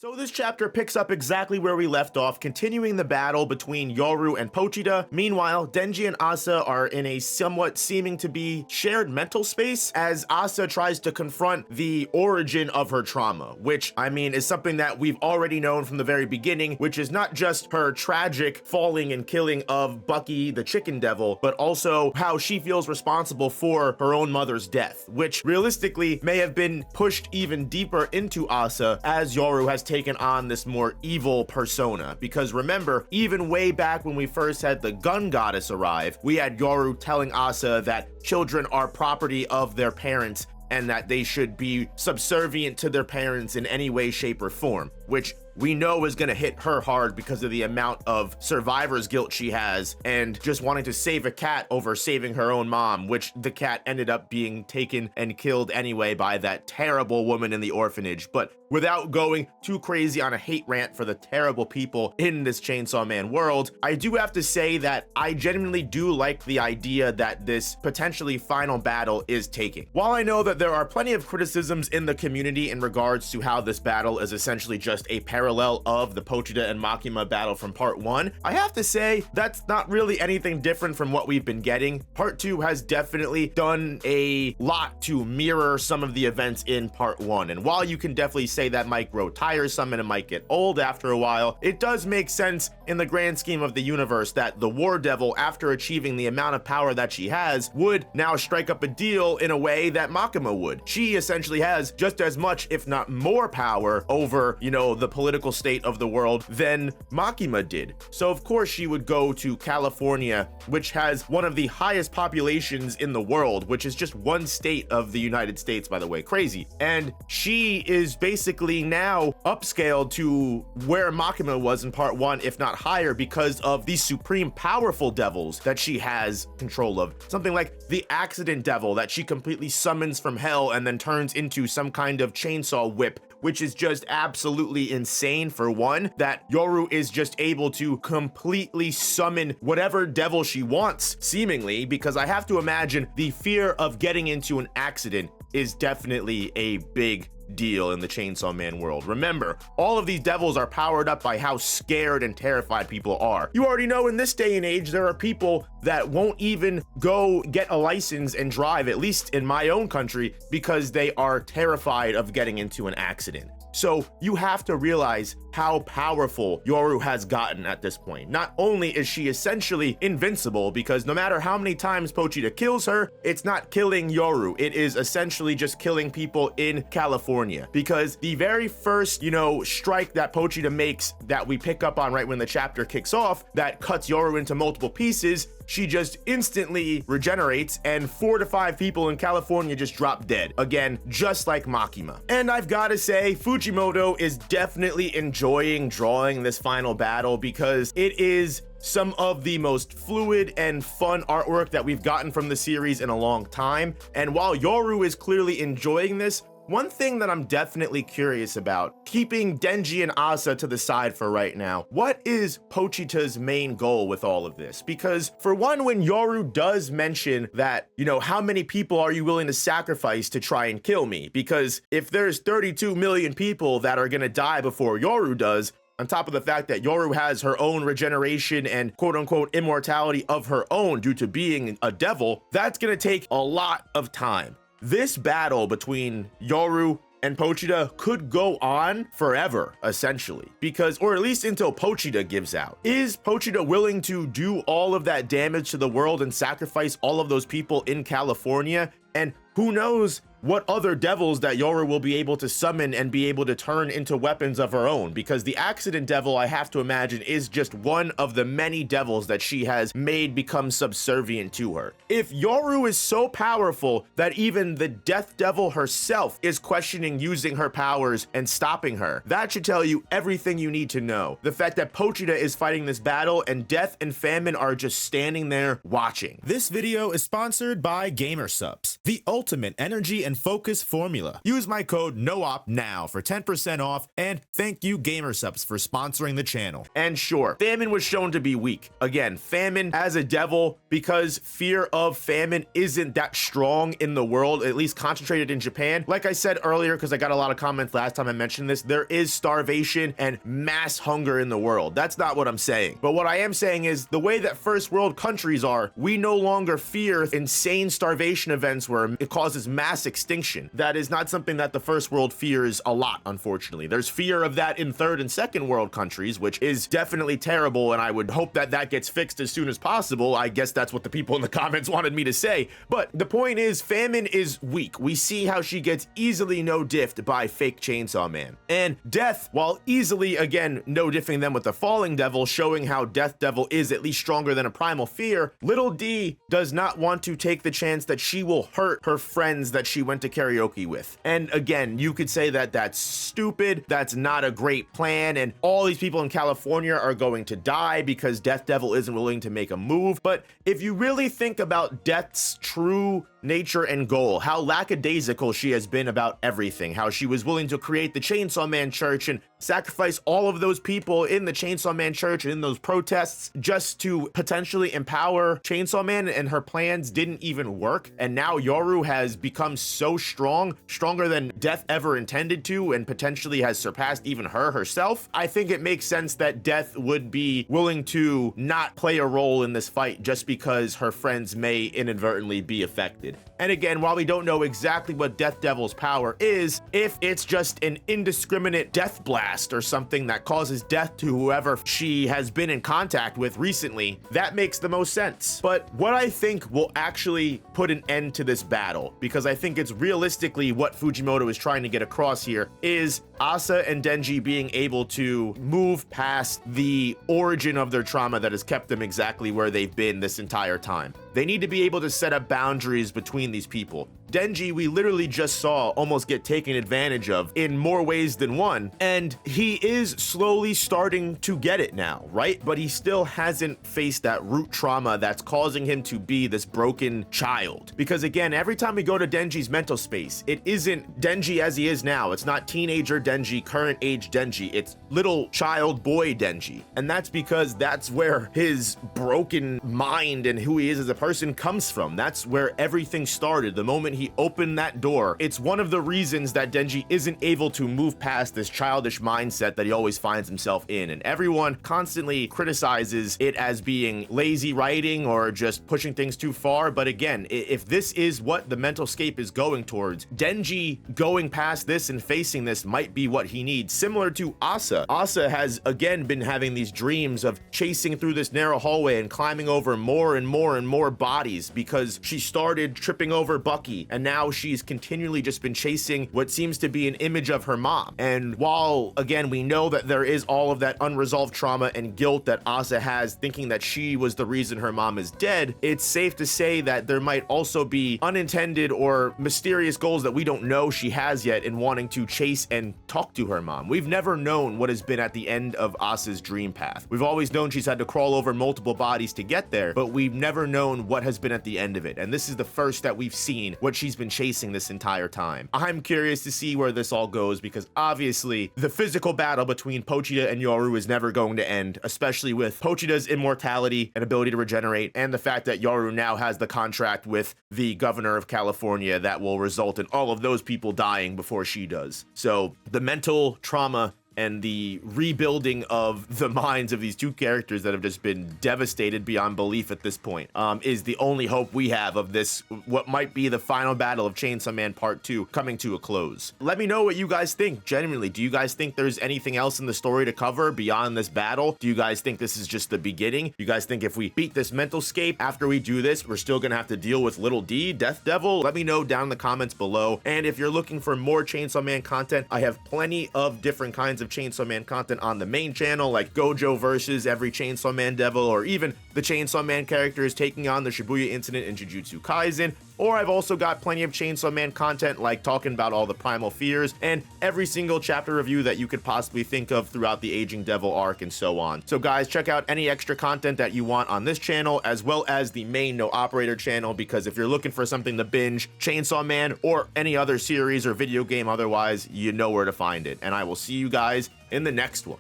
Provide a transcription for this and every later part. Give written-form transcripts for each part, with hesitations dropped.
So this chapter picks up exactly where we left off, continuing the battle between Yoru and Pochita. Meanwhile, Denji and Asa are in a somewhat seeming to be shared mental space as Asa tries to confront the origin of her trauma, which, I mean, is something that we've already known from the very beginning, which is not just her tragic falling and killing of Bucky the Chicken Devil, but also how she feels responsible for her own mother's death, which realistically may have been pushed even deeper into Asa as Yoru has taken on this more evil persona. Because remember, even way back when we first had the gun goddess arrive, we had Yoru telling Asa that children are property of their parents and that they should be subservient to their parents in any way, shape, or form, which we know is gonna hit her hard because of the amount of survivor's guilt she has and just wanting to save a cat over saving her own mom, which the cat ended up being taken and killed anyway by that terrible woman in the orphanage. But without going too crazy on a hate rant for the terrible people in this Chainsaw Man world, I do have to say that I genuinely do like the idea that this potentially final battle is taking. While I know that there are plenty of criticisms in the community in regards to how this battle is essentially just a parallel of the Pochita and Makima battle from part 1, I have to say that's not really anything different from what we've been getting. Part 2 has definitely done a lot to mirror some of the events in part 1, and while you can definitely say that might grow tiresome and it might get old after a while, it does make sense in the grand scheme of the universe that the War Devil, after achieving the amount of power that she has, would now strike up a deal in a way that Makima would. She essentially has just as much, if not more power over, the political state of the world than Makima did. So of course she would go to California, which has one of the highest populations in the world, which is just one state of the United States, by the way. Crazy. And she is basically now upscaled to where Makima was in part 1, if not higher, because of the supreme powerful devils that she has control of. Something like the Accident Devil that she completely summons from hell and then turns into some kind of chainsaw whip, which is just absolutely insane. For one, that Yoru is just able to completely summon whatever devil she wants, seemingly, because I have to imagine the fear of getting into an accident is definitely a big deal in the Chainsaw Man world. Remember, all of these devils are powered up by how scared and terrified people are. You already know in this day and age, there are people that won't even go get a license and drive, at least in my own country, because they are terrified of getting into an accident. So you have to realize how powerful Yoru has gotten at this point. Not only is she essentially invincible, because no matter how many times Pochita kills her, it's not killing Yoru. It is essentially just killing people in California. Because the very first, strike that Pochita makes that we pick up on right when the chapter kicks off, that cuts Yoru into multiple pieces, she just instantly regenerates and 4 to 5 people in California just drop dead. Again, just like Makima. And I've got to say, Fujimoto is definitely enjoying drawing this final battle because it is some of the most fluid and fun artwork that we've gotten from the series in a long time. And while Yoru is clearly enjoying this, one thing that I'm definitely curious about, keeping Denji and Asa to the side for right now, what is Pochita's main goal with all of this? Because for one, when Yoru does mention that, how many people are you willing to sacrifice to try and kill me? Because if there's 32 million people that are gonna die before Yoru does, on top of the fact that Yoru has her own regeneration and quote-unquote immortality of her own due to being a devil, that's gonna take a lot of time. This battle between Yoru and Pochita could go on forever, essentially, because, or at least until Pochita gives out. Is Pochita willing to do all of that damage to the world and sacrifice all of those people in California? And who knows what other devils that Yoru will be able to summon and be able to turn into weapons of her own, because the Accident Devil, I have to imagine, is just one of the many devils that she has made become subservient to her. If Yoru is so powerful that even the Death Devil herself is questioning using her powers and stopping her, that should tell you everything you need to know. The fact that Pochita is fighting this battle and Death and Famine are just standing there watching. This video is sponsored by GamerSupps, the ultimate energy and and focus formula. Use my code NOOP now for 10% off, and thank you GamerSupps for sponsoring the channel. And sure, famine was shown to be weak. Again, famine as a devil, because fear of famine isn't that strong in the world, at least concentrated in Japan. Like I said earlier, because I got a lot of comments last time I mentioned this, there is starvation and mass hunger in the world. That's not what I'm saying. But what I am saying is the way that first world countries are, we no longer fear insane starvation events where it causes mass extinction. That is not something that the first world fears a lot, unfortunately. There's fear of that in third and second world countries, which is definitely terrible, and I would hope that that gets fixed as soon as possible. I guess that's what the people in the comments wanted me to say. But the point is, famine is weak. We see how she gets easily no-diffed by fake Chainsaw Man. And Death, while easily, again, no-diffing them with the Falling Devil, showing how Death Devil is at least stronger than a Primal Fear, Little D does not want to take the chance that she will hurt her friends that she went to karaoke with. And again, you could say that that's stupid, that's not a great plan, and all these people in California are going to die because Death Devil isn't willing to make a move. But if you really think about Death's true nature and goal, how lackadaisical she has been about everything, how she was willing to create the Chainsaw Man Church and sacrifice all of those people in the Chainsaw Man Church and in those protests just to potentially empower Chainsaw Man, and her plans didn't even work. And now Yoru has become so strong, stronger than Death ever intended to, and potentially has surpassed even her herself. I think it makes sense that Death would be willing to not play a role in this fight just because her friends may inadvertently be affected. And again, while we don't know exactly what Death Devil's power is, if it's just an indiscriminate death blast or something that causes death to whoever she has been in contact with recently, that makes the most sense. But what I think will actually put an end to this battle, because I think it's realistically what Fujimoto is trying to get across here, is Asa and Denji being able to move past the origin of their trauma that has kept them exactly where they've been this entire time. They need to be able to set up boundaries between these people. Denji, we literally just saw almost get taken advantage of in more ways than one, and he is slowly starting to get it now, right? But he still hasn't faced that root trauma that's causing him to be this broken child. Because again, every time we go to Denji's mental space, it isn't Denji as he is now. It's not teenager Denji, current age Denji. It's little child boy Denji. And that's because that's where his broken mind and who he is as a person comes from. That's where everything started. The moment he opened that door, it's one of the reasons that Denji isn't able to move past this childish mindset that he always finds himself in. And everyone constantly criticizes it as being lazy writing or just pushing things too far. But again, if this is what the mental scape is going towards, Denji going past this and facing this might be what he needs. Similar to Asa. Asa has again been having these dreams of chasing through this narrow hallway and climbing over more and more and more bodies because she started tripping over Bucky, and now she's continually just been chasing what seems to be an image of her mom. And while again we know that there is all of that unresolved trauma and guilt that Asa has, thinking that she was the reason her mom is dead, it's safe to say that there might also be unintended or mysterious goals that we don't know she has yet in wanting to chase and talk to her mom. We've never known what has been at the end of Asa's dream path. We've always known she's had to crawl over multiple bodies to get there, but we've never known what has been at the end of it. And this is the first that we've seen what she's been chasing this entire time. I'm curious to see where this all goes, because obviously the physical battle between Pochita and Yoru is never going to end, especially with Pochita's immortality and ability to regenerate, and the fact that Yoru now has the contract with the governor of California that will result in all of those people dying before she does. So the mental trauma and the rebuilding of the minds of these two characters that have just been devastated beyond belief at this point is the only hope we have of this, what might be the final battle of Chainsaw Man Part 2 coming to a close. Let me know what you guys think. Genuinely, do you guys think there's anything else in the story to cover beyond this battle? Do you guys think this is just the beginning? Do you guys think if we beat this mental scape after we do this, we're still gonna have to deal with Little D, Death Devil? Let me know down in the comments below. And if you're looking for more Chainsaw Man content, I have plenty of different kinds of Chainsaw Man content on the main channel, like Gojo versus every Chainsaw Man devil, or even the Chainsaw Man characters taking on the Shibuya incident in Jujutsu Kaisen, or I've also got plenty of Chainsaw Man content like talking about all the primal fears and every single chapter review that you could possibly think of throughout the Aging Devil arc and so on. So guys, check out any extra content that you want on this channel as well as the main No Operator channel, because if you're looking for something to binge, Chainsaw Man or any other series or video game otherwise, you know where to find it. And I will see you guys in the next one.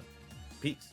Peace.